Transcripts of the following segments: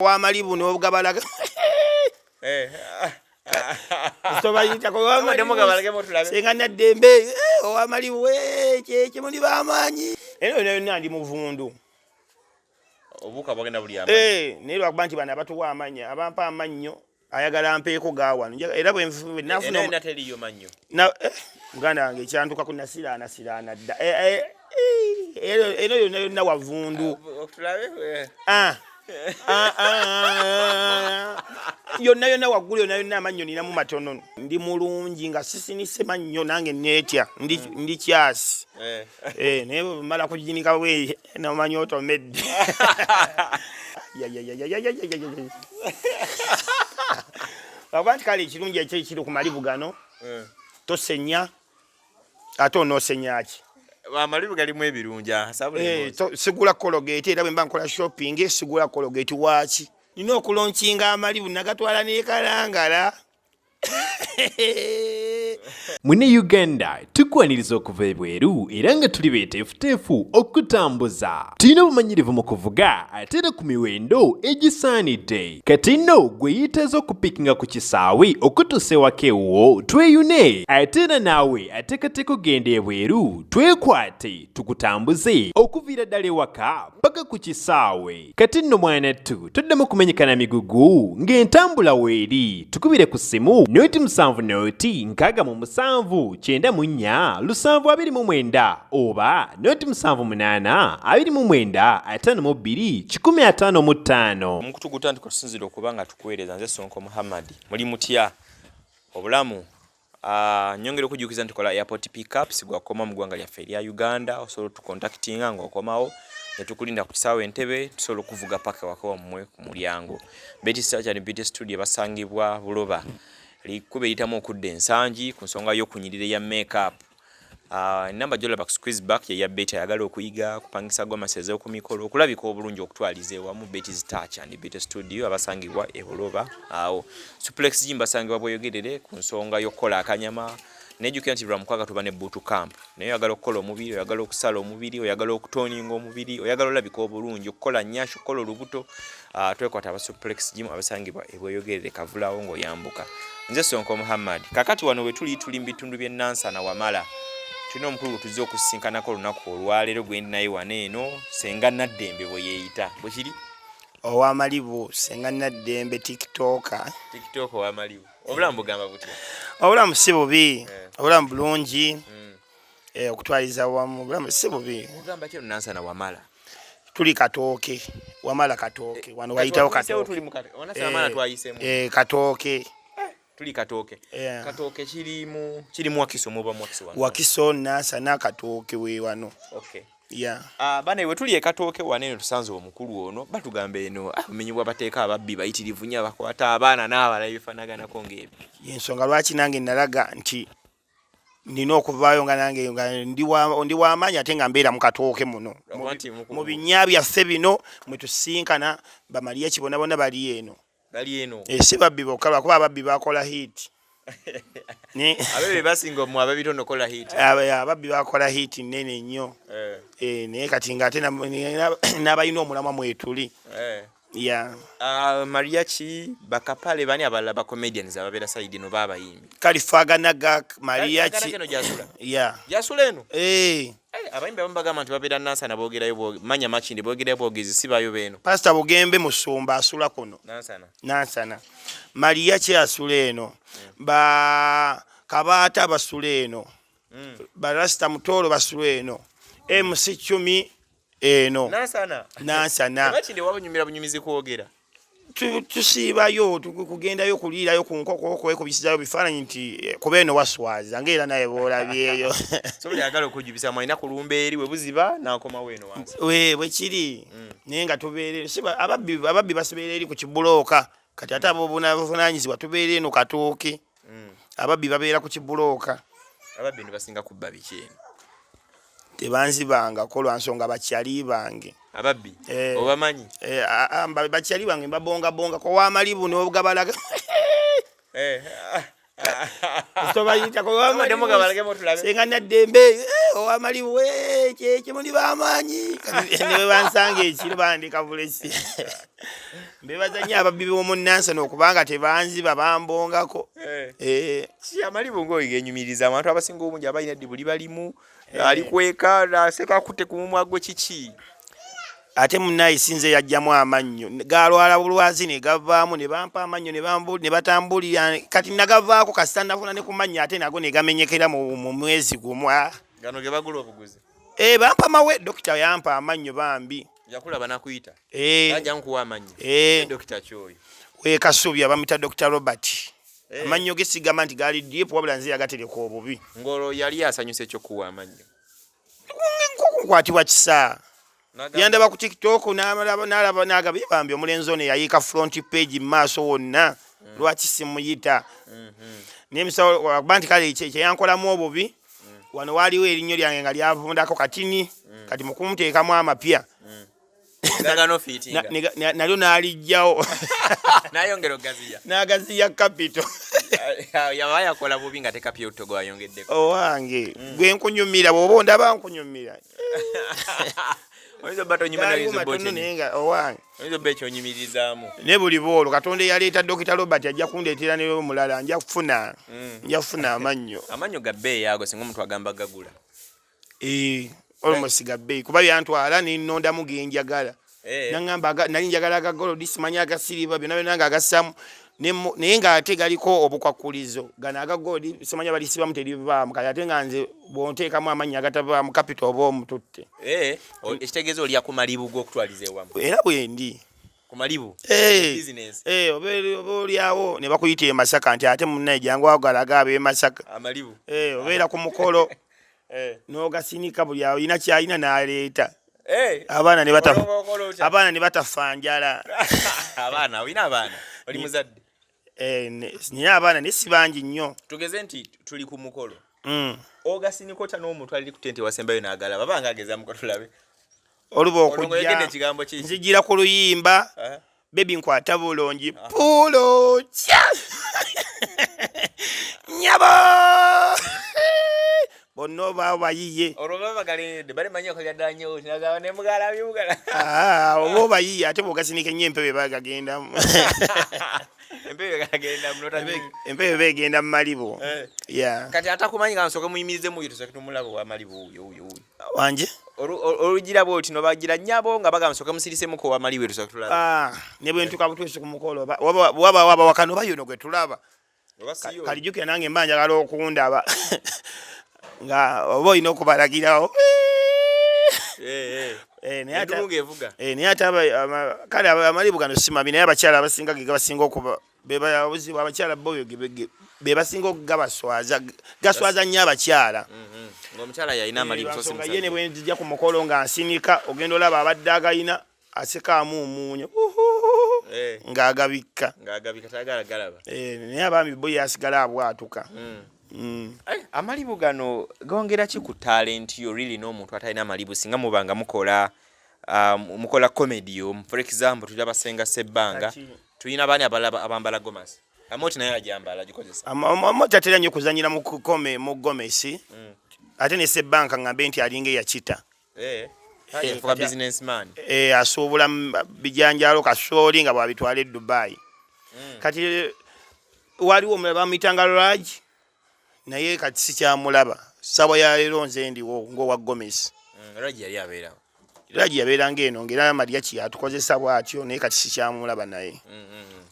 owamalibu n'obugabalaga Stobayita ko owamalibu Senga Naddembe owamalibu kyekyo muli b'amaanyi eno ndi muvundu obuka bwagenda buli amanyi naye lwakuba nti bano abatuwa amanya abampa amannyo ayagala mpeeko gaawano era bwe nafuna teriyo mannyo muganda wange ekyantuka ku nasiraana dda eno yonna wavundu yonna waggulu yonna amannyo ninamu matono ndi mulungi nga sisinise mannyo nange neetya ndi kyasi naye mala kuginika bwe nomanyi otomedde wakuba nti kale ekirungi ekiri ku malibu gano tosenya ate onoosenyaki amalibu galimu ebirungi sigula kologate era bwe mba nkola shopping sigula kologate waaki nina okulonkinga amalibu nagatwala nekalangala Mune Uganda tukwaniriza okuva ebweru era nga tuli beeteefuteefu okutambuza. Tulina obumanyirivu mu kuvuga ate era ku miwendo egisaanidde. Kati nno gwe yeetaaza okupikinga ku kisaawe okutuusa ewaka ewuwo tweyune ate era naawe ateekateeka ogenda ebweru twekwate tukutambuze okuviira ddala ewaka paka ku kisaawe. Kati nno mwanattu toddamu kumenyekana migugu ng'entambula weeri tukubire ku ssimu noti 7 noti 6 9 7 oba noti 7 8 2 52 Omukutu gutandika tusinzira okuba nga tukuweereza nze Sonko Muhammad muli mutya obulamu nyongera okujukiza nti kola airport pickups gwakoma mu ggwanga lyaffe erya Uganda osobola tucontactinga ng'okomawo ne tukulinda ku kisaawe Entebbe tusobola okuvuga paka waka wammwe ku mulyango. Betty Surgery Beauty Studio basangibwa Buloba likube litamu okudda ensangi ku nsonga y'okunyirira ya makeup. Namba jolaba ku squeeze back ya Betty ayagala okuyiga kupangisa gw'amaseze okumikolo okulabika obulungi okutwaliza ewamu Betty's Touch and Beauty Studio abasangibwa e Buloba. Awo Suplex Gym basangibwa bweyogerere ku nsonga y'okukola akanyama nejjukira nti Lwamukwaga tuba ne boot camp naye oyagala okukola omubiri oyagala okusala omubiri oyagala okutoninga omubiri oyagala olabika obulungi okukola nnyasho okukola olubuto twekwata aba Suplex Gym abasangibwa ebweyogerere Kavulawo ng'oyambuka. Nze Sonko Muhammad kakati wano we tuli mu bitundu by'e Nansana Wamala tulina omukulu tuzze okusisinkanako olunaku olwaleero gwendi naye wano eno Senga Naddembe bwe yeeyita bwe kiri owamalibu Senga Naddembe TikTok owamalibu obulamu bugamba butya obulamu si bubi obulamu bulungi okutwaliza wamu obulamu si bubi ogamba kyo Nansana Wamala tuli Katooke Wamala Katooke wano wayitawo Katooke Katooke tuli Katooke Katooke kirimu Wakiso muba Wakiso wano Wakiso Nansana Katooke we wano okay bana we tuli e Katooke wanene tusanze omukulu ono batugambe eno amenyibwa bateeka ababbi bayitirivu nnyo abakwata abaana n'abalala bifanaganako ng'ebyo yensonga lwaki nange nalaga nti nina okuvaayo nga nange ndi w'amaanyi ate nga mbeera mu Katooke muno mu binnya byaffe bino mwe tusinkana bamaliya kibonabona bali eno si babbi bokka lwakuba ababbi bakola hit ababbi basinga mu ababitono kola hit ababbi bakola hit nnene nnyo naye kati ng'ate n'abalina omulamwa mwetuli Maria ki bakapale bani abalala ba comedians ababeera side no babayimbi kalifaganaga Maria ki jasula eno abayimbi abambagamba nti babeera Nansana boogerayo manya makindi boogerayo boogezi sibayo beno Pastor Bugembe Musumba asula kono Nansana Maria ki asula eno ba Kabaata basula eno ba Rasta Mutoro basula eno MC Chumi eno Nansana bakindi wabanyumira bunyumizi kwogera tusibayo kugendayo kuliirayo ku nkoko kwekubisizayo bifaananyi nti kuba eno waswaza ng'era naye boolabyeyo so byagala okujubisa mwalina kulumba eri we buziba n'akomawo eno wansi bwe kiri naye nga tubeere ababbi basibeera eri ku kibulooka kati ate abo buvunaanyizibwa tubeera eno Katooke ababbi babeera ku kibulooka ababbi ne basinga kubba biki eno tebanzibangako lwa nsonga bakyali bange ababbi obamanyi bakyali bange mbabonga ko owamalibu n'obugabalaga Tobayita ko owamalibu. Senga Naddembe owamalibu kye muli b'amaanyi. Ne bansanga ekiro bandika bulesi. Mbebaza nnyo ababbi b'omunnansi okubanga tebanziba bambongako. Amalibu ng'oyenyumiriza abantu abasinga obungi abalina ddibuli balimu ali kweka naseka akutte ku mumwa gwe kiki. Ate munnayi sinze yajjamu amannyo galwala bulwazi ne gavaamu ne bampa amannyo ne batambulira kati nagavaako kasita nafuna ne ku mannya ate nago ne gamenyekera mu mwezi gumu. Gano ge bagula obuguzi. Bampa mawe dokita yampa amannyo bambi. Yakulaba nakuyita. Ajja nkuwa amannyo. Dokita kyoyo. We Kasubi abamita Dr. Robert. Amannyo gesigama nti gali deep wabula nze yagatereka obubi. Ngolo yali asanyuse ekyo kuwa amannyo. Nkwatibwa kisa. Yandaba ku TikTok n'alaba n'agabye bambi omulenzi ono yayiika front page maaso wonna lwaki simuyita. N'emisawo abantu kale kye yankolamu obubi wano waliwo erinnyo lyange nga lyavundako katini kati mu kumuteekamu amapya. Nalyo n'alijjawo n'ayongera ogaziya n'agaziya capital. Yaba yakola bubi nga tekapya otogo ayongeddeko. Owange gwe nkunyumira bw'oba ondaba nkunyumira. Oyizo bato nyuma nayizo boche nenga owange. Oyizo becho nyumilirizaamu. Ne buli bolo Katonda yaleeta Dr. Robert ajja kundeetera ne omulala nja kufuna amannyo. Amannyo gabbe yago singa omuntu agamba gagula. Almost gabbe kuba byantwala ninonda mu genjagala. Nangamba nali njagala gagolo disimanya agasiriba byonna nga agasamu naye nga ate galiko obukwakulizo gana agagodi simanya balisiba muteriva mukaya ate nga nze bonteekamu amannyo agatava mu capital oba omututte. Ekitegeezo olya ku malibu g'okutwaliza ewamu. Era bwendi ku malibu business. Obeeryawo ne bakuyita e Masaka nti ate munnaye jangu agalaga ab'e Masaka. Amalibu. Obeera ku mukolo n'ogasinika buli awo yina kyalina n'aleeta. Abaana ne batafa njala. Abaana olina abaana oli muzadde. Nina abaana ne si bangi nnyo. Tugeze nti tuli ku mukolo. Ogasinikota n'omuntu ali ku tente wasembayo n'agalaba banga ageza mukolo tulabe. Oluba okujja nzijira ku luyimba bebi nkwata bulungi pulo nyabo bonno bayiye oroba bagalende bali manyo kalya danyo nagawa ne mugala byugala obo bayiye ate bogasinika nnyo empebe bagagenda empebe gagenda mnota empebe begenda mu Malibu. Kati atakumanyi kansoke muyimirize mu yito tumulabo wa Malibu uyo wanje olugira bwoti no bagira nyabo nga bagamsoka musirise muko wa Malibu etusa tulaba ne bwe ntuka butwese ku mukolo waba wakano bayono gwe tulaba kalijuke nange mbanja galo okundaba nga obo ino kubalagirawo naye ate kale Amalibu gano simabi naye abakyala abasinga gebasinga okuba bebabuzibu abakyala boyo bebasinga okugabaswaza gaswaza nnyo abakyala. Ng'omukyala yalina Amalibu so simusa ye ne bwe nzija ku mukolo nga nsinika ogenda olaba abadde agayina asekaamu omuunyo ng'agabikka tagala galaba naye abaami boyo yasigala abwatuka. Amalibu gano gongera ki ku talent yo really n'omuntu atalina Amalibu singa mubanga mukola comedy for example tulaba Senga Sebbanga tulina bani abambala gomasi amoti naye ajambala gikozesa amoti atera nnyo kuzanyira mu gomesi ate ne Sebbanga ngambe nti alinga yakita for a businessman asuubula bijanjalo kasooli nga bwabitwala e Dubai. Kati waliwo omulaba mitanga lodge naye kati sikyamulaba sawa ya leero nze ndiwo ng'owa gomesi. Lodge yali abeera Lodge yabeera ng'eno ng'era Maria kyatukozesa bw'atyo naye kati sikyamulaba naye.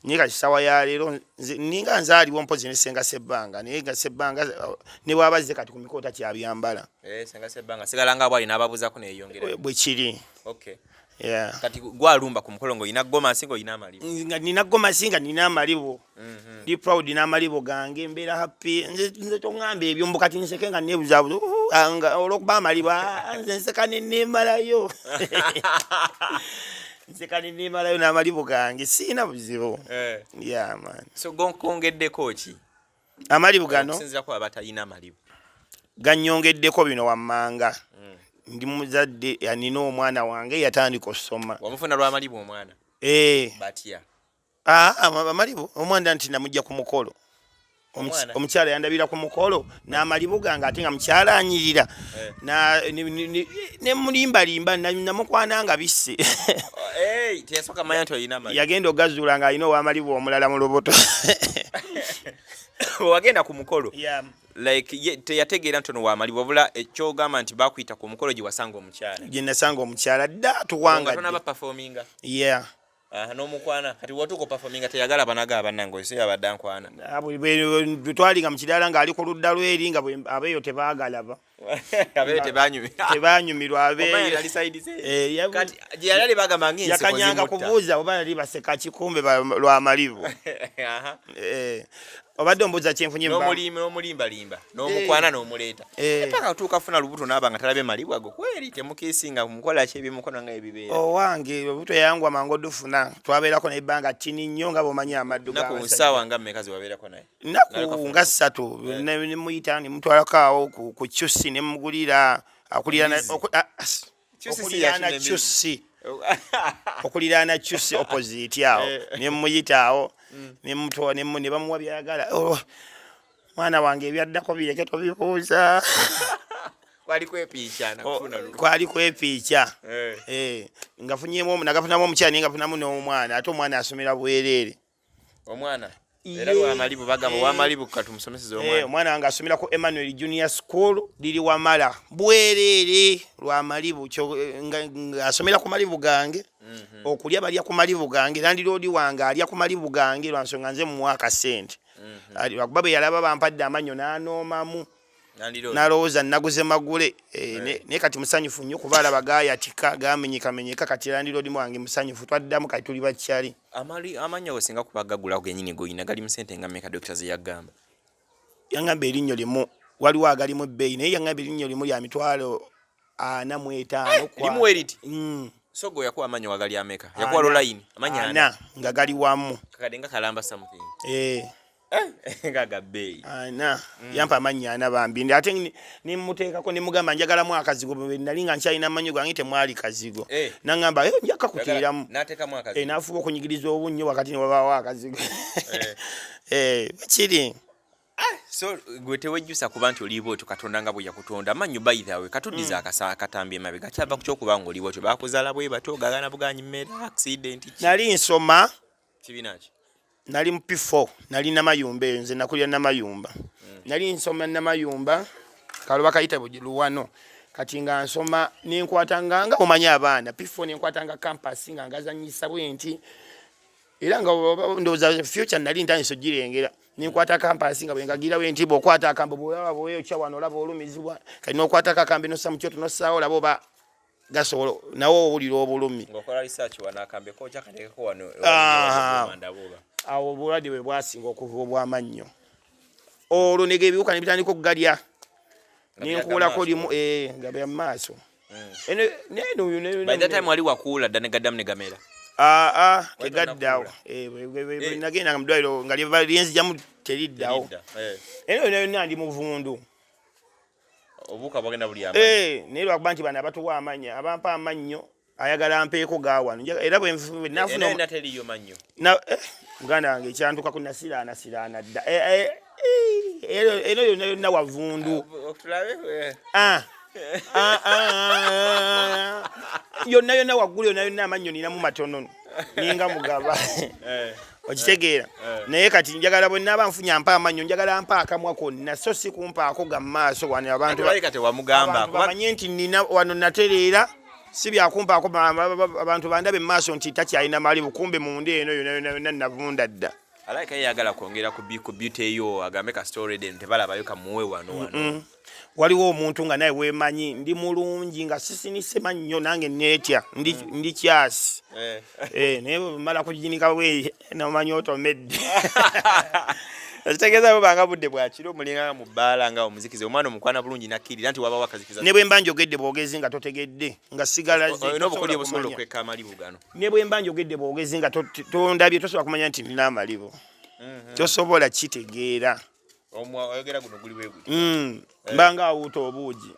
Naye kati sawa ya leero ninga nzaaliwo mpozi ne Senga Sebbanga naye nga Sebbanga ne bw'abazze kati ku mikota kyabyambala. Senga Sebbanga sigala nga bwali n'ababuzako neeyongera bwe kiri. Kati gwalumba ku mukolo ng'olina gomasi ng'olina Amalibu. Nga nina gomasi nga nina Amalibu. Ndi proud n'Amalibu gange mbeera happy nze tongamba ebyo mbu kati nseke nga neebuzaabuza olw'okuba Amalibu nze nseka ne neemalayo. Nseka ne neemalayo n'Amalibu gange siina buzibu. Man. So gonkongeddeko ki Amalibu gano okusinziira ku abatalina Amalibu gannyongeddeko bino wammanga. Ndi muzadde yanina omwana wange yatandika okusoma. Wamufuna lwa Amalibu omwana? Batya? Amalibu omwana nti namujja ku mukolo. omukyala yandabira ku mukolo n'amalibu gange ate nga mukyala anyirira ne mulimbalimba namukwananga bisse yagenda ogazuula nga alina owamalibu omulala mu lubuto wagenda ku mukolo like teyategeera ntono wamalibu wabula ekyogamba nti bakuyita ku mukolo gye wasanga omukyala gye nasanga omukyala dda tuwangadde n'omukwana kati watuuka performinga teyagala banaga abannange ose abadde ankwana bwe twalinga mu kidaala ng'ali ku ludda lweri nga abeeyo tebaagalaba abeeyo tebanyumirwa abeeyo yakanyanga kubuuza oba nali baseka kikumbe lwamalibu obadde ombuuza kyenfunye n'omulimbalimba n'omukwana n'omuleeta paka otuuka funa lubuto naaba nga talabe malibu ago kweri temukiisinga mukola ki ebimukono nga ebibeera owange obuto yayangwa mangu odufuna twabeerako nayebbanga ttini nnyo nga bwomanyi amaddu naku nsaawa nga mmeka zewabeerako naye naku nga 3 nemuyita nemutwalako awo ku cyusi nemugulira okuliraana cyusi opposite awo nemuyita awo ne bamuwa byayagala mwana wange ebyaddako bireke tobibuuza kwali kwepiica nagafunamu omukyala naye ngafunamu n'omwana ate omwana asomera bwereere omwana era lwamalibu bagamba owamalibu katumusomeseza omwana wange asomera ku Emmanuel Junior School liri Wamala bwereere lwamalibu asomera ku malibu gange okulya balya ku malibu gange landiroodi wange alya ku malibu gange lwansonga nze mumuwaka ssente lwakuba bwe yalaba bampadde amannyo n'anoomamu nalowooza naguze magule naye kati musanyufu nnyo kuba alaba gayatika gamenyekamenyeka kati landiroodi wange musanyufu twaddamu kati tuli bakyali amannyo osinga kuba gagulawo genyini goyina gali mu ssente nga mmeka dokita ze yagamba yangamba erinnyo limu waliwo agalimu ebbeeyi naye yangamba erinnyo limu lya mitwalo 45 limu eriti so gwe yakuwa amanyo wagali ameka yakuwa loline amanya ana nga gali wamu kakadenga kalamba something ngaga bei ana yampa amanya ana bambi ate nimuteekako nimugamba njagala mu akazigo bwe nalinga nkyalina amanyo gange temwali kazigo nangamba njaka kuteeramu nateeka mu akazigo nafuba okunyigiriza obunnyo wakati ne wabaawo akazigo kiri so gwe tewejjusa kuba nti oliibwe otyo Katonda nga bwe yakutonda amanyo bayithawe katuddiza akatambi emabega kyava ku ky'okuba nga oliibwe otyo bakuzaala bwe bato gagana buganyi mmere accident nali nsoma kibiina ki nali mu P4 nali namayumba nze nakulira namayumba nali nsoma namayumba kaloba kayita bujiruwano kati nga nsoma nenkwatanga nga omanyi abaana P4 nenkwatanga campus nga ngazanyisa bwenti era nga ndoza future nali ntanyiso girengera ninkwata campus nga bwengagira bwenti bokwata akambo bwaba bweyo kya wano laba olumizibwa kali nokwata akambe no samukyoto no sawo labo ba gasolo nawo obuliro obulumi ngokola research wana akambe ko kyakateko wano mandaboba awo buladi bwe bwasinga okuva obwamannyo olwo nege ebiwuka ne bitandika okugalya ninkula ko limu nga bya maaso by that time wali wakula dane gadam ne gamera tegaddawo nagenda nga mudwaliro nga lienzi jamu teriddawo eno ndi muvundu obuka bagenda buli amanyi naye lwakuba nti bano abatuwa amanya abampa amannyo ayagala mpeeko gaawano era bwenafuna teriyo mannyo muganda wange ekyantuka ku nasiraana dda eno yonna wavundu yonna waggulu yonna amannyo ninamu matono ninga mugaba okitegeera naye kati njagala bwe naaba nfunye ampa amannyo njagala mpa akamwa konna so si kumpaako ga maaso wano abantu bamanye nti nina wano natereera si byakumpaako abantu bandabe maaso nti takyalina malibu kumbe munda eno yonna navunda dda alaika yagala kwongera ku beauty eyo agambe ka story den tebalabayo kamuwe wano waliwo omuntu nga naye wemanyi ndi mulungi nga sisinise mannyo nange netya ndi kyasi naye mala kujinika we namanyi otomedde ekitegeeza banga budde bwakiro mulinga mu bbaala nga omuzikize omwana omukwana bulungi nakkirira nti waba wakazikiza ne bwe mba njogedde bwogezi nga totegedde nga sigala n'obukolye obusobola okweka amalibu gano ne bwe mba njogedde bwogezi nga tondabye tosobola kumanya nti nina amalibu tosobola kitegeera oyogera guno guli bwe mbanga awuuta obuugi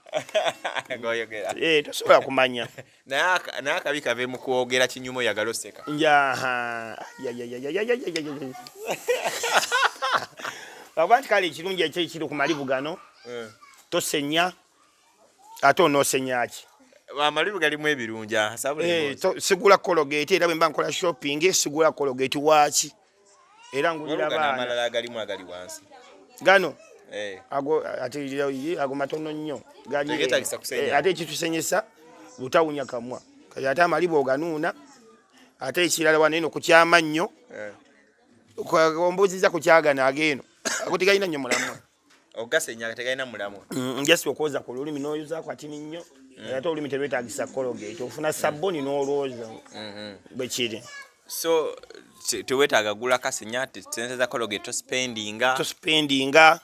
tosobola kumanya naye akabi kave mu kwogera kinyumo oyagala oseka Abantu kale ekirungi ekiri ku malibu gano tosenya ate onosenyaki amalibu galimu ebirungi sigula Colgate era bwe mba nkola shopping sigula Colgate waki era ngulira baana amalala galimu agali wansi gano ago matono nnyo ate ekitusenyesa butawunya kamwa kati ate amalibu oganuuna ate ekirala waneno ku kyamannyo ombuuziza ku kyagana ageeno akutegalina nnyo mulamwa ogasenya tegalina mulamwa njasi okwoza ku lulimi n'oyozaako atini nnyo ate olulimi terwetaagisa Colgate ofuna sabboni n'olwoza bwe kiri so tewetaaga gula kasenya sente za Colgate tospendinga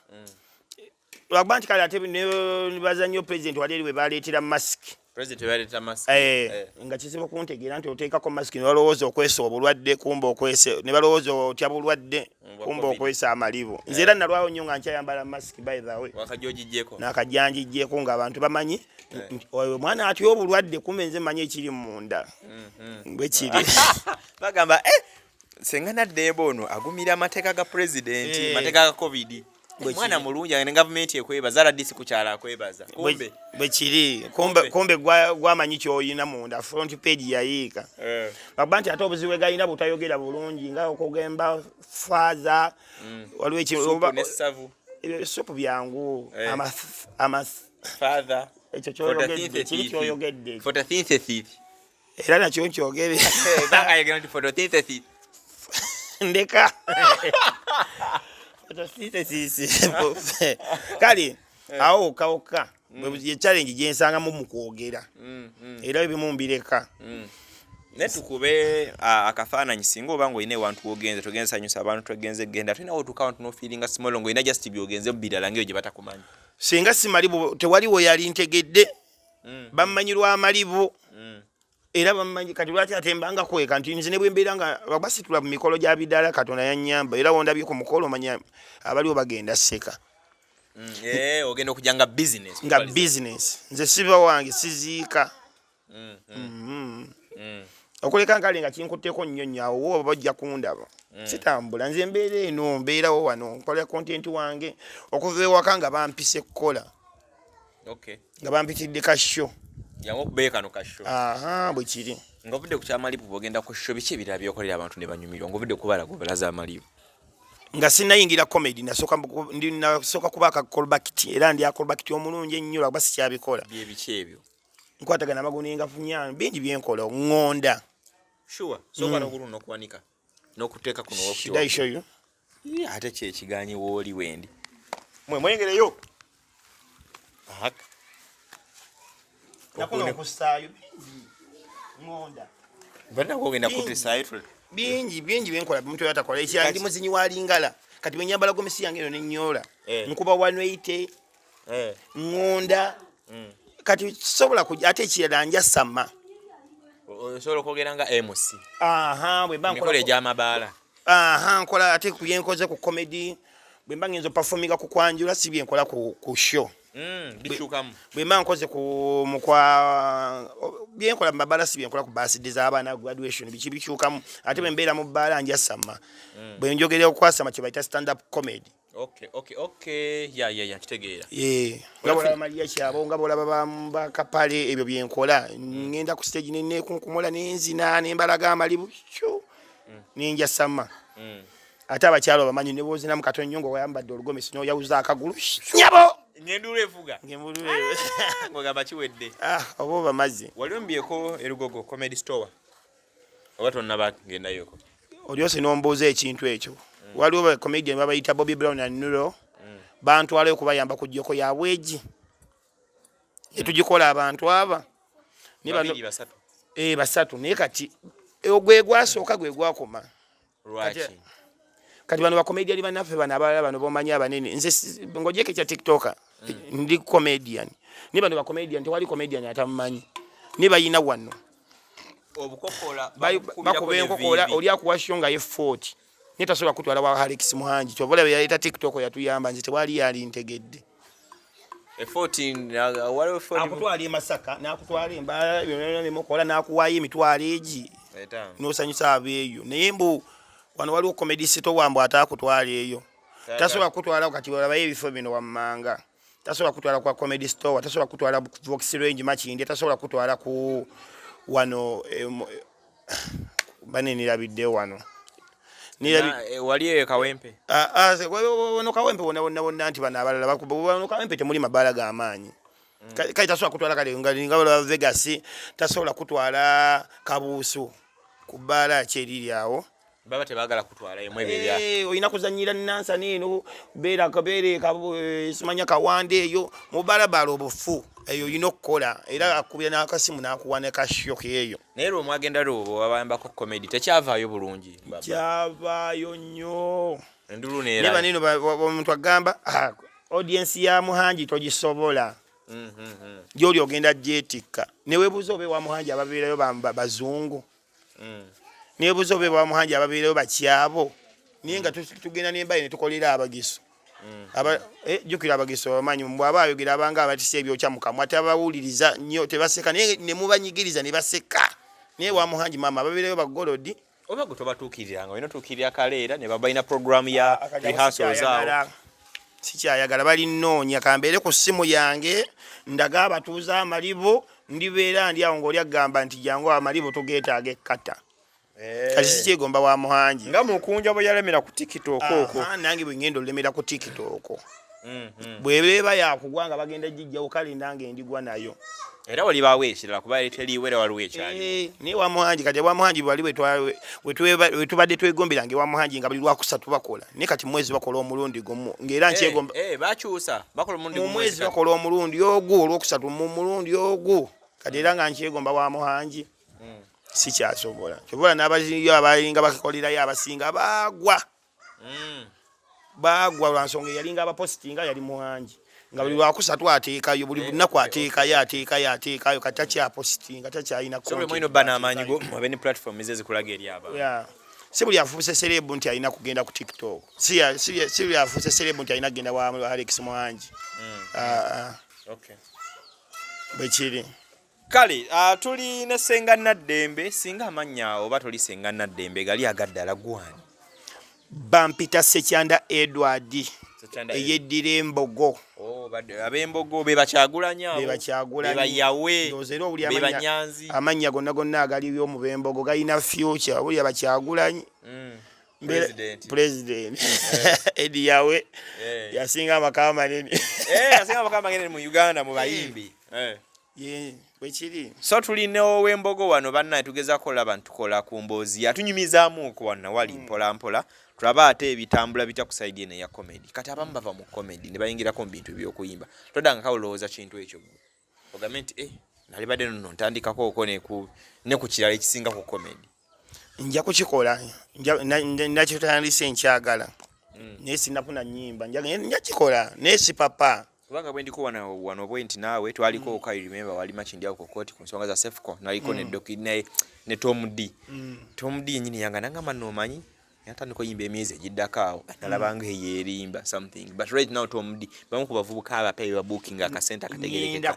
lwakuba nti kale ate nibaza nnyo president wali eri we baleetera masiki nga kizibu kuntegeera nti oteekako masiki ne balowooza okwesa obulwadde kumba okwese ne balowooza otya bulwadde kumba okwesa amalibu nze era nalwawo nnyo nga nkyayambala masiki by the way nakajjanjijjeeko ng'abantu bamanyi oyo mwana atya obulwadde kumbe nze manyi ekiri munda bwe kiri bagamba Senga Naddembe ono agumira amateeka ga president mateeka ga covid mwana mulungi ne government ekwebaza radisi kukyala akwebaza bwe kiri kumbe gwamanyi kyoyina munda front page yayiika bakuba nti ate obuzibu galina butayogera bulungi nga okugemba faza waliwo ebisopu byangu ekyo kyoyogedde era nakyo nkyogere ndeka kale awo okawoka challenge gyensangamu mu kwogera era ebimu mbireka netukube akafaananyi singa oba ng'olina ewantu wogenze togenze sanyusa abantu togenze genda tulinawo tukawo no feelinga small ng'olina just byogenze bidala ng'eyo gye batakumanyi singa si malibu tewaliwo yali ntegedde bamanyirwa amalibu era bamanyi kati lwaki atembanga kweka nti nze ne bwe mbeera nga basitula mu mikolo gya bidala Katonda yannyamba era wondabye ku mukolo omanya abaliwo bagenda sseka ogenda okujja nga business nze siba wange siziika okuleka nkale nga kinkutteko nnyo nnyo awo oba bajja kundaba sitambula nze mbeera eno mbeerawo wano nkola content wange okuva ewaka nga bampise kukola nga bampitidde kasho yango kubeka no kasho bwe kiri ng'ovudde ku kyamalibu bw'ogenda ku show biki ebirala byokolera abantu ne banyumirwa ng'ovudde kubalaza amalibu nga sinayingira comedy nasooka kuba akakolbakiti era ndi akolbakiti omulungi ennyo lwakuba sikyabikola biki ebyo nkwatagana amaguninga funya bingi byenkola ŋŋonda sooka n'okulu n'okuwanika n'okuteeka kuno ate kyekiganyi wooli wendi mwengereyo bingi byenkola bimuntu yatakola ekirala ndi muzinyi wa lingala kati bwenyambala gomesi yange eno nenyoola nkuba 180 ŋŋonda kati sobola kujja ate ekirala njasama osobola okwogera nga MC bwemba egy'amabaala nkola ate kubyenkoze ku comedy bwemba ngenza opafominga ku kwanjula si byenkola ku show bwemba nkoze byenkola mu mabaala si byenkola ku birthday z'abaana graduation biki bikyukamu ate bwe mbeera mu bbaala njasama bwe njogerera okwasama kye bayita stand up comedy kitegeera nga bolaba Maria Kyabo nga bolaba bakapale ebyo byenkola ngenda ku stage nekunkumula nenzina nembalaga amalibu ninjasama ate abakyalo bamanyi ne bozinamu katonyo nga wayambadde olugomesi n'oyawuza akagulu nyabo ngendulu evuga ng'ogamba kiwedde oba bamaze wali ombyeko erugogo comedy store oba tonnabaggendayoko olyose n'ombuuza ekintu ekyo waliwo bacomedian babayita Bobby Brown and Nuro bantwalayo kubayamba ku jjoko ya bwegi etugikola abantu aba basatu naye kati gwe gwasooka gwe gwakoma kati bano bacomedian bannaffe bano abalala bano bomanyi abanene nze ng'ogyeko ekya tiktoka ndi comedian ni bano bacomedian tewali comedian atamumanyi ni bayina wano bakuba enkokola oli akuwa show nga ye 40 nitasobola kutwala wa Alex Muhanji kyobola yayita tiktok yatuyamba nze tewali yali ntegedde akutwala Masaka nakutwala embala byonemukola nakuwayo emitwalo egi nosanyusa abeeyo naye mbu wano waliwo comedy sito wambu atakutwala eyo tasobola kutwala kati olaba ebifo bino wammanga tasobola kutwala kwa comedy store tasobola kutwala Vox Range Makindi tasobola kutwala ku wano banenirabidde wano wali Kawempe wano Kawempe wonna nti bano abalala wano Kawempe temuli mabaala g'amaanyi kale tasobola kutwala kale nga Vegas tasobola kutwala Kabuusu ku bbaala kyeriri awo baba tebagala kutwala emwe bebya oyina kuzanyira Nansani eno beera simanya Kawande eyo mu balabala obufu eyo oyina okukola era akubira n'akasimu n'akuwa ne kashoke eyo naye lwe mwagenda lwobo abayambako comedy tekyavaayo bulungi kyavaayo nnyo endulu neba nino omuntu agamba audience ya Muhanji togisobola gy'oli ogenda gyetikka neweebuuza obe wa Muhanji ababeerayo bazungu nebuzo be ba Muhanji ababeereyo bakyabo niye nga tugenda nembaye ne tukolera abagiso jukira abagiso amanyi mbwaba ayogera abanga abatise ebyokya mukamwa tabawuliriza nnyo tebaseka ne mubanyigiriza ne baseka niye wa Muhanji mama ababeereyo bagolodi oba gutobatuukiriranga oyina tuukirira kaleera ne babayina program ya rehearsal zaawo sikyayagala bali nnoonya kambeere ku ssimu yange ndaga abatuuza Amalibu ndibeera ndi awo ng'oli agamba nti jangu Amalibu tugeetaaga ekkata kati sikyegomba wa Muhanji nga mukunja bwe yalemera ku TikTok okwo nange bwe ngenda olemera ku TikTok bwebeba yakugwanga bagenda jijjawo kale nange ndigwa nayo era wali bawe ekirala kuba teriwera waliwo ekyali ni wa Muhanji kati wa Muhanji bwali wetubadde twegomberange wa Muhanji nga buli lwakusatu bakola ne kati mwezi bakola omulundi gumu ng'era nkyegomba bakyusa bakola omulundi gumu mwezi bakola omulundi ogwo olwokusatu mu mulundi ogwo kati era nga nkyegomba wa Muhanji sikyasobola kyobola n'abazinyo abalinga bakolerayo abasinga bagwa lwansonga yalinga abapositinga yali Muhanji nga buli lwakusatu ateekayo buli lunaku ateekayo kati takyapositinga takyalina mwino bana amaanyi go abeni platform ezikulaga eri aba si buli afuuse serebu nti alina kugenda ku TikTok si buli afuuse serebu nti alina kugenda wa Alex Muhanji bwekiri kale tuli ne Senga Naddembe singa amannya oba toli Senga Naddembe gali agaddala gwani bampita Sekyanda Edward eyeddira embogo ab'embogo be bakyagulanya be bayawe be banyanzi amannya gonna agaliyo mu b'embogo galina future buli abakyagulanyi president Edi yawe yasinga amakama manene yasinga amakama manene mu Uganda mu bayimbi bwekiri so tulina ow'embogo wano banna tugeza kola bantu kola ku embooziye atunyumizaamu ko wano wali mpola tulaba ate ebitambula bitakusaidie ne ya comedy kati abamu bava mu comedy ne bayingirako mu bintu by'okuyimba todanga kawulowooza kintu ekyo ogambe nti nali badde nno ntandikako oko ne ku kirala ekisinga ku comedy nja kukikola nakitandise nkyagala naye sinafuna nnyimba nja kikola naye si papa kubanga bwe ndiko wano bwe nti naawe twaliko I remember wali Makindi ako kokoti ku nsonga za Sefco naliko ne Doki ne Tom D nyini yanga nangamba nomanyi yatandika yimba emyezi egiddako nalabanga yerimba something but right now Tom D bamu ku bavubuka abapewa booking akasenta kategerekeka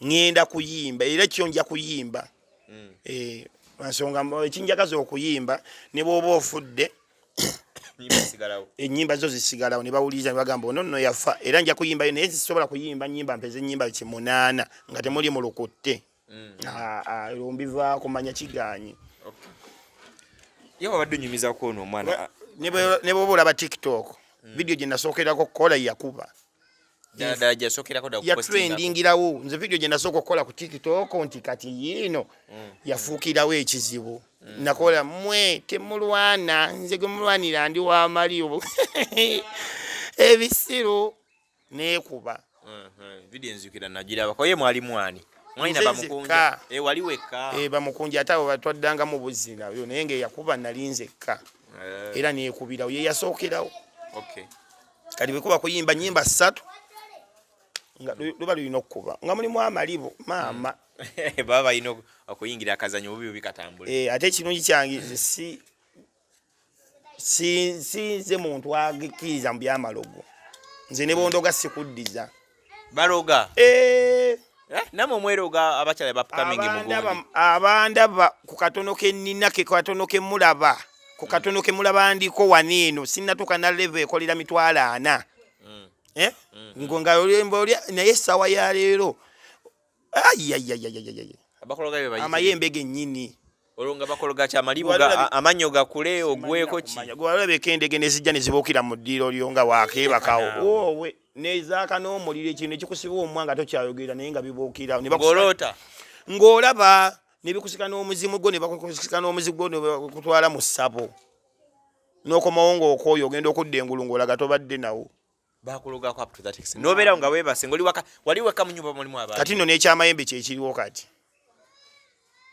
ngenda kuyimba era kyo nja kuyimba nsonga ekinjagaza okuyimba ne bwoba ofudde enyimba zo zisigalawo ne bawuliza ne bagamba nno yafa era nja kuyimba naye sisobola kuyimba nyimba mpeze nyimba 8 nga temuli mu lukutte lumbivaako manya kiganyi yewe badde nyumiza ko ono omwana ne bwoba olaba TikTok video gye nasookerako kukola yakuba dada sokerako da ya trendingirawo nze video gye nasooka okukola ku TikTok nti kati yino yafuukirawo ekizibu nakola mwe temulwana nze gwe mulwanira ndi wa Amalibu ebisiru neekuba video nzikira nagira bakoye mwali mwani mwina bamukunja wali weka bamukunja atawo batwaddanga mu buzina yo naye nge yakuba nalinzekka era neekubirawo ye yasookerawo kati bwekuba kuyimba nyimba 3 nga luba lulina okuba nga mulimu Amalibu maama baba ino okuyingira akazanyo bubi bikatambula ate ekirungi kyange si nze muntu agikiriza mu byamalogo nze ne bondoga sikuddiza baloga namwe mweroga abakyala ba upcoming mugundi abandaba ku katono ke nnina ke katono ke mulaba ku katono ke mulabandiko waneeno sinnatuuka na level ekolera 40,000 ngonga olya naye essaawa ya leero amayembe gennyini olonga bakologa kya Amalibu amannyo gakule ogweko ki gwalabeko endege ne zijja ne zibuukira mu ddiiro lyo nga wakeebakawo wowe nezaaka n'omuliro ekintu ekikusiba omwa nga tokyayogera naye nga bibuukira ng'olaba ne bikusika n'omuzimu gwo ne bakusika n'omuzimu gwo ne bakutwala mu ssabo n'okomawo ng'okooyo ogenda okudda engulu ng'olaga tobadde nawo bakulogako up to that extent nobeerawo nga weebase wali weka mu nnyumba mulimu abantu kati nno n'ekyamayembe kyekiriwo kati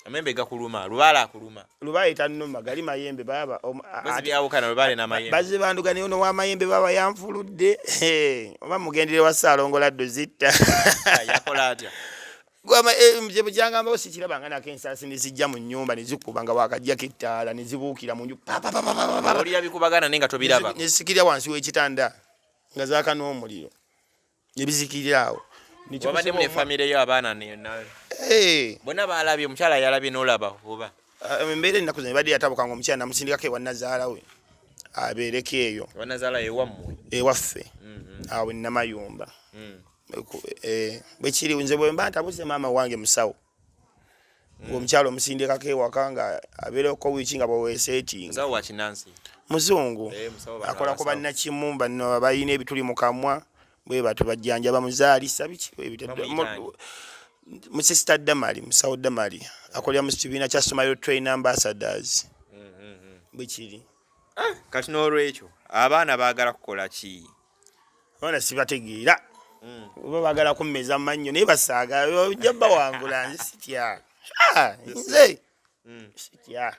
amayembe gakuluma lubaala akuluma lubaale tannuma gali mayembe baba bazibyawukana lubaale n'amayembe bazibanduga naye ono w'amayembe baba yanfuludde oba mugendere wa Ssaalongola ddo zitta yakola atya bwejangambawo sikirabanga nako ensaasi ne zijja mu nnyumba ne zikuba nga wakajjako ettaala ne zibuukira mu nju olira bikubagana naye nga tobiraba ne zikirira wansi w'ekitanda nga zaaka n'omuliro ne bizikirira awo wabadde mu famire yo abaana bonna baalabye omukyala yalabye n'olaba oba embeera ennaku zino ebadde yatabuka nga omukyala namusindikako ewa nazaala we abeereko eyo wanazaala ewammwe ewaffe awo enamayumba bwekiri nze bwe mba ntabuse maama wange musawo omukyala omusindikako ewaka nga abeereko wiiki nga bweweeseetinga muzungu akola ku bannakimu banno abalina ebituli mu kamwa bwe bato bajjanjaba muzaalisa biki musista Damali musawo Damali akolera mu kibiina kya Somali Train Ambassadors bwekiri kati n'olwekyo abaana baagala kukola ki abaana sibategeera oba baagala kummeza mannyo naye basaaga ojja bawangula nze sitya nze sitya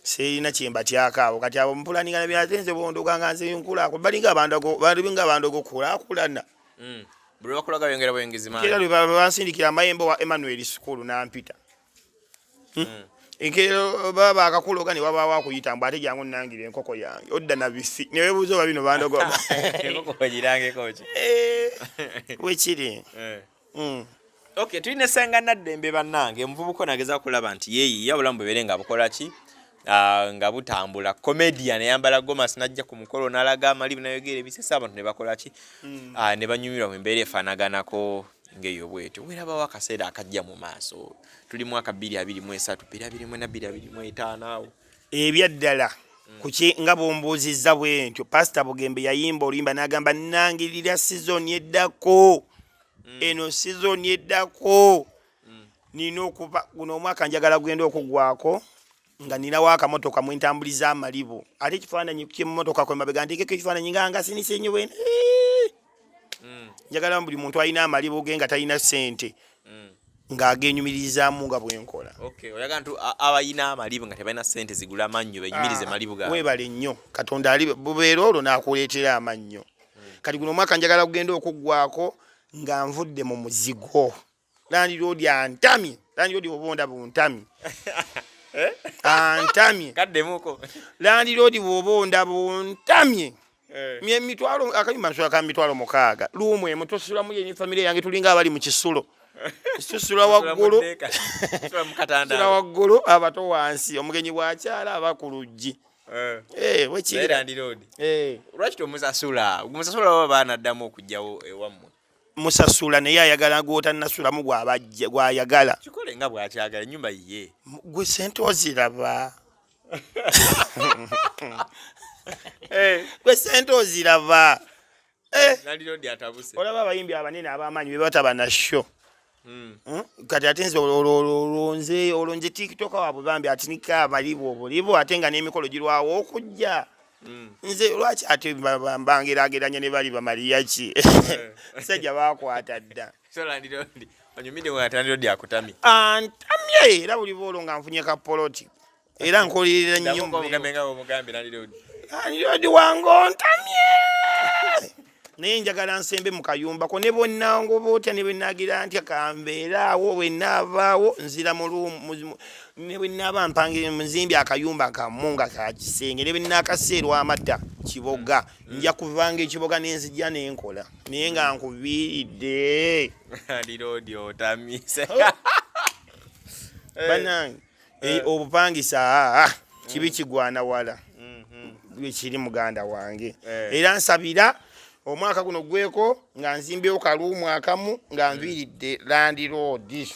sirina kyembatyako abo kati abo mpulaningana byatenze bondoganga nze nkulako balinga abantu gokulaakulana buli bakulaga yongera bwengizima era bansindikira amayembe wa Emmanuel School nampita enkero baba akakuloga ne baba wakuyita mbu ate jangu nnangira enkoko yange odda na bisi ne webuuza oba bino bandogoma enkoko bagirange koki wekiri okay tulina Senga Naddembe bannange omuvubuka nageza kulaba nti yeeyi yabulamu bwebere nga bukola ki nga butambula comedian yambala gomasi najja ku mukolo nalaga Amalibu nayogera ebisesa abantu ne bakola ki ne banyumirwa mu mbeera efaanaganako ngeyo bwetyo weraba wakaseera akajja mu maaso tuli mwaka 2023 2025 awo ebyaddala kuki nga bombuuzizza bwentyo Pastor Bugembe yayimba oluyimba n'agamba nnangirira season yeddako eno season yeddako nina okuva guno omwaka njagala gwenda okugwako nga ninawo akamotoka mwentambuliza Amalibu ate ekifaananyi ky'emmotoka kwe mabega nteekeko ekifaananyi nga sinisenye bwene njagala buli muntu alina Amalibu ge nga talina ssente ng'agenyumirizaamu nga bwenkola oyaga nti abayina Amalibu nga tebalina ssente zigula amannyo benyumirize Malibu gaabwe webale nnyo Katonda ali bubeera olwo n'akuleetera amannyo kati guno omwaka njagala kugenda okuggwako nga nvudde mu muzigo landiroodi antamye landiroodi obonda buntamye antamye kaddemuko landiroodi bw'obonda buntamye emitwalo akayumba nsula ka mitwalo 6 luumu emu tosulamu ye famire yange tulinga abali mu kisulo tusula waggulu sula waggulu abato wansi omugenyi bwakyala aba ku luggi wekiri landiroodi lwaki tomusasula oba baanaddamu okujjawo ewammwe musasula naye ayagala gw'otannasulamu gw'ayagala kikole nga bwakyagala ennyumba yiye gwe sente oziraba gwe sente oziraba olaba abayimbi abanene ab'amaanyi be bataba na sho kati ate nze olonze TikTok waabwe bambi atinika Amalibu obulibu ate nga n'emikolo girwawo okujja nze lwaki ate mbangerageranya ne bali bamaliya ki sajja bakwata dda antamye era buli boolo nga nfunye kapoloti era nkolirira nnyo landiroodi wange ontamye naye njagala nsembe mu kayumbako ne bonna ngoba otya ne bwenagira ntya kambeeraawo bwenaavaawo nzira ne bwenaaba mpange muzimbi akayumba kamu nga kakisenge ne bwenaakaseerwa amata kiboga nja kuvanga ekiboga n'enzijja n'enkola naye nga nkubiiridde landiroodi otamise banange obupangisa kibi kigwana wala kiri muganda wange era nsabira omwaka guno gweko nga nzimbeyo kalumu akamu nga nviridde Land Road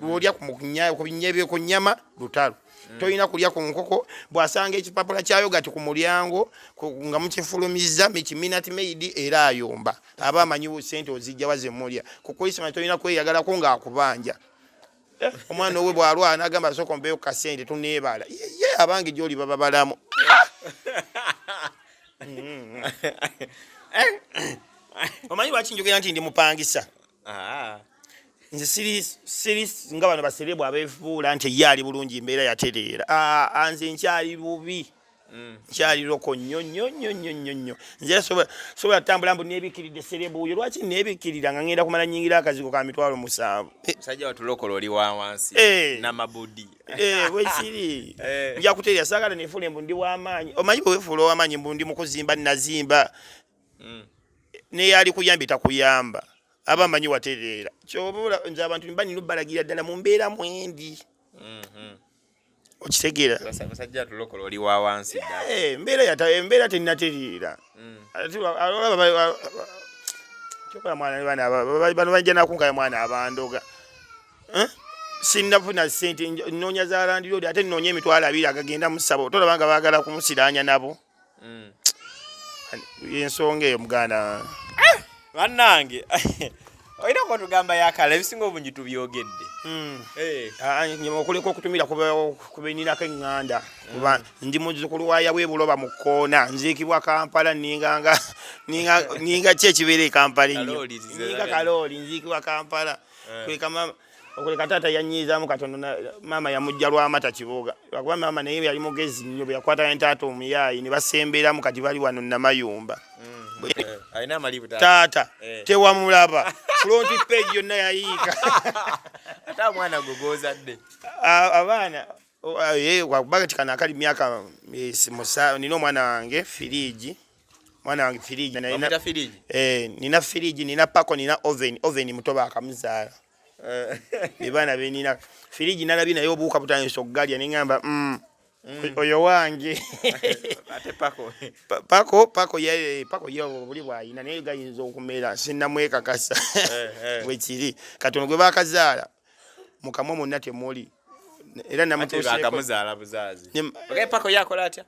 lwolya ku binyebyo ku nnyama lutalo toyina kulya ku nkoko bwasanga ekipapula kyayo gati ku mulyango nga mukifulumiza mikiminati made era ayomba aba amanyi sente ozijja waze mulya ku Christmas toyina kweyagalako nga akubanja omwana owe bwalwa anagamba soko mbeyo kasente tuneebala ye abange gyoli baba balamu omanyi lwaki njogera nti ndi mupangisa nze siri nga bano baserebu abeefuula nti ye ali bulungi mbeera yatereera anze nkyali bubi nkyali loko nnyo nze sobola tambula mbu neebikiridde serebu oyo lwaki neebikirira nga ngenda kumala nyingira akazigo ka 7,000 musajja watulokola oli wa wansi namabudi bwekiri nja kuteerera saagala neefuula mbu ndi w'amaanyi omanyi bwe weefuula ow'amaanyi mbu ndi mu kuzimba nazimba naye ali kuyamba takuyamba aba amanyi watereera kyobula nze abantu mba nina obbalagira ddala mu mbeera mwendi okitegeera musajja watulokola oli wa wansi embeera tennatereera kyokola mwana bano bajja nakunkaya mwana abandoga sinnafuna sente nnoonya za Land Road ate nnoonya emitwalo 2 agagenda mu ssabo tolabanga baagala kumusiraanya nabo yensonga eyo muganda bannange olina kwatugamba yakala ebisinga obungi tubyogedde okuleka okutumira kubeninako eŋŋanda kuba ndi muzzukulu wa yabwebuloba mu kkoona nziikibwa Kampala ninga ki ekibeera e Kampala ennyo ninga kalooli nziikibwa Kampala okuleka taata yanyiizaamu katono maama yamujja lw'amata kibuga lwakuba maama naye yali mugezi nnyo bwe yakwata ntaata omuyaayi ne basemberamu kati bali wano Namayumba alina Amalibu taata tewamulaba front page yonna yayiika ate mwana gogozadde abaana wakubaga tikana akali myaka nina omwana wange firiji nina firiji nina pako nina oven mutoba akamuzaala bibana benina firiji nalabye naye obuuka butandise okugalya neŋŋamba oyo wange ate pako ye buli bwayina naye gayinza okumera sinnamwekakasa bwekiri katono gwe bakazaala mukamwa mwonna temuli era namutuuseakamuzaala buzaazi pako yakola atya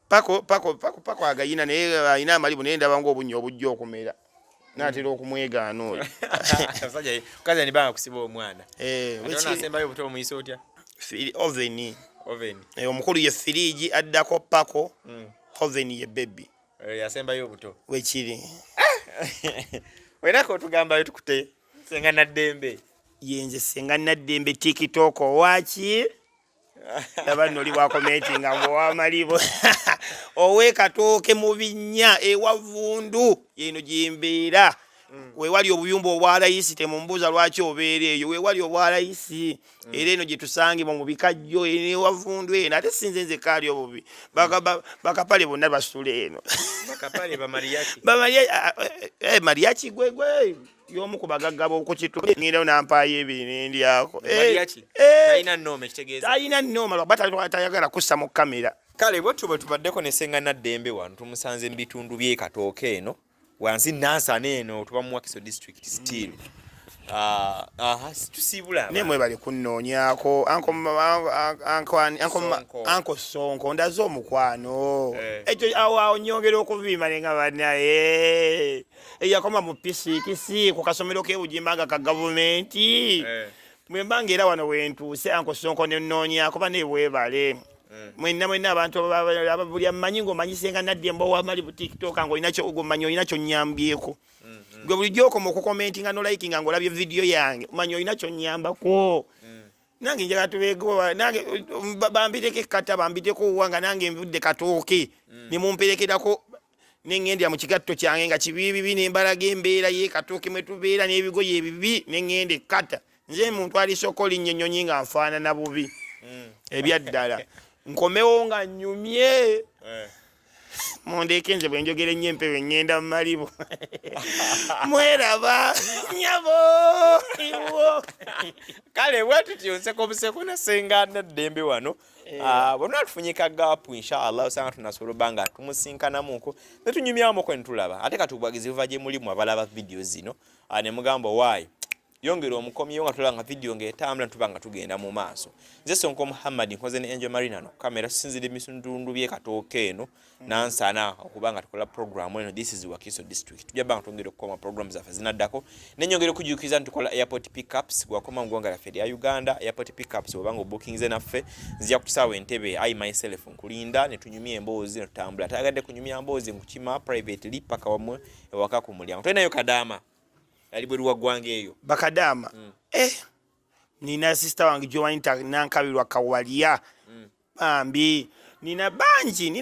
pako agayina naye ayina Amalibu naye ndaba ng'obunya obujja okumera natera okumwegaana oyo kaza nibanga kusiba omwana asembayo obuto omuyisa otya oven omukulu ye firiji addako pako oven ye baby yasembayo obuto wekiri wenako otugambayo tukute Senga Naddembe yenze Senga Naddembe TikTok waki laba noli wakomentinga ngo owamalibu owekatooke mu binnya ewavundu yeno gyembeera wewali obuyumba obwalayisi temumbuuza lwaki obeera eyo wewali obwalayisi era eno gye tusangibwa mu bikajjo ewavundu eno ate sinze nze kaali obubi bakapale bonna basula eno mariaki gwegwe y'omu ku bagagga b'okukitundu ngenda nampaayo ebiri nendyako talina nnooma lwakuba tayagala kussa mu kamera kale bwetyo bwe tubaddeko ne Senga Naddembe wano tumusanze mu bitundu by'ekatooke eno wansi Nansana eno tuba mu Wakiso district still tusibula nemwe bali kunnoonyako anko Sonko ndaze omukwano ekyo awo nyongera okubima nenga banaye eyakoma mu pisikisi ku kasomero k'ebujimbanga ka gavumenti mwembanga era wano wentuuse anko Sonko nennoonyako banebwebale mwenna abantu buli amanyi ng'omanyi Senga Naddembe owamalibu TikTok ng'omanyi olina kyonnyambyeko gwe bulijjo okoma okukomentinga nolikinga ng'olabye vidiyo yange omanyi olina kyonnyambako nange njagala tubeegowa nange bambiteko ekkata bambiteko owanga nange nvudde katooke ne mumperekerako neŋŋendera mu kigatto kyange nga kibibibi nembalaga embeera y'ekatooke mwe tubeera n'ebigoye ebibi neŋŋenda ekkata nze muntu ali soko linnyenyonyi nga nfaanana bubi ebyaddala nkomewo nga nnyumye mondeke nze bwe njogera ennyo empewo ngenda mu malibu mweraba nyabo iwo kale bwatu tyonseko obuseko na Senga Naddembe wano bonna tufunye kagapu inshallah osanga tunasobola banga tumusinkanamuko ne tunyumyamoko ne tulaba ate katubwagize buva gye mulimu abalaba video zino ne mugamba why yongera omukomyeyo nga tulanga video ng'etambula tubanga tugenda mu maaso nze Sonko Muhammad nkoze ne Angel Marina no kamera tusinzire emisundundu by'ekatooke eno nansana okubanga tukola program eno this is Wakiso district tujja banga tongera okukoma programs zaffe zinaddako nenyongera okujukiza ntukola airport pickups gwakoma mu ggwanga lyaffe lya Uganda airport pickups obanga bookings naffe nzija kutusaawa Entebbe I myself nkulinda ne tunyumya emboozi ne tutambula tayagadde kunyumya mboozi nkukima privately paka wamwe ewaka ku mulyango tulinayo kadaama ali bwe luwagwange eyo bakadama nina sister wange jowainta nankabirwa kawalya bambi nina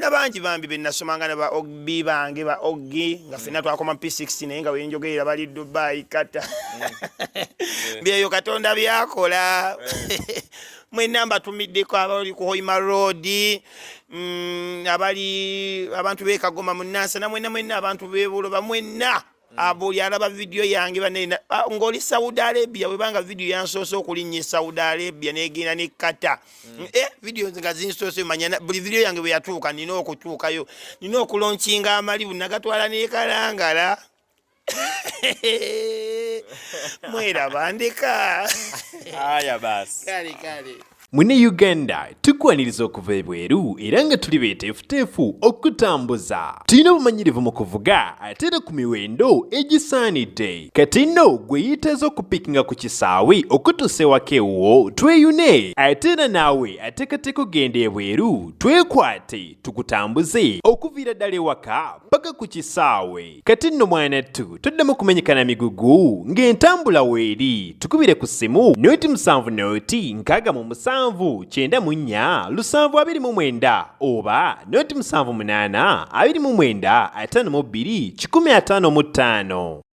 bangi bambi benasomanga na ba ogbi bange ba oggi nga fena twakoma P60 naye nga wenjogerera bali Dubai kata byeyo katonda byakola mwena mbatumiddeko abali ku Hoima Road abali abantu bekagoma mu Nansa na mwena abantu bebulo mwena abuli alaba video yange banena ngoli Saudi Arabia webanga video yansoso okulinnya Saudi Arabia negenda ne kata video nga zinsoso manyana buli video yange bwe yatuuka nina okutuukayo nina okulaunchinga Amalibu nagatwala ne kalangala mwera bandika aya basi kale Mune Uganda tukwaniriza okuva ebweru era nga tuli beeteefuteefu okutambuza. Tulina obumanyirivu mu kuvuga ate era ku miwendo egisaanidde. Kati nno gwe yeetaaza okupikinga ku kisaawe okutuusa ewaka ewuwo tweyune ate era naawe ateekateeka ogenda ebweru twekwate tukutambuze okuviira ddala ewaka paka ku kisaawe. Kati nno mwanattu toddamu kumenyekana migugu ng'entambula weeri tukubire ku ssimu noti 7 noti 6 94 729 oba noti 78 29 52 155.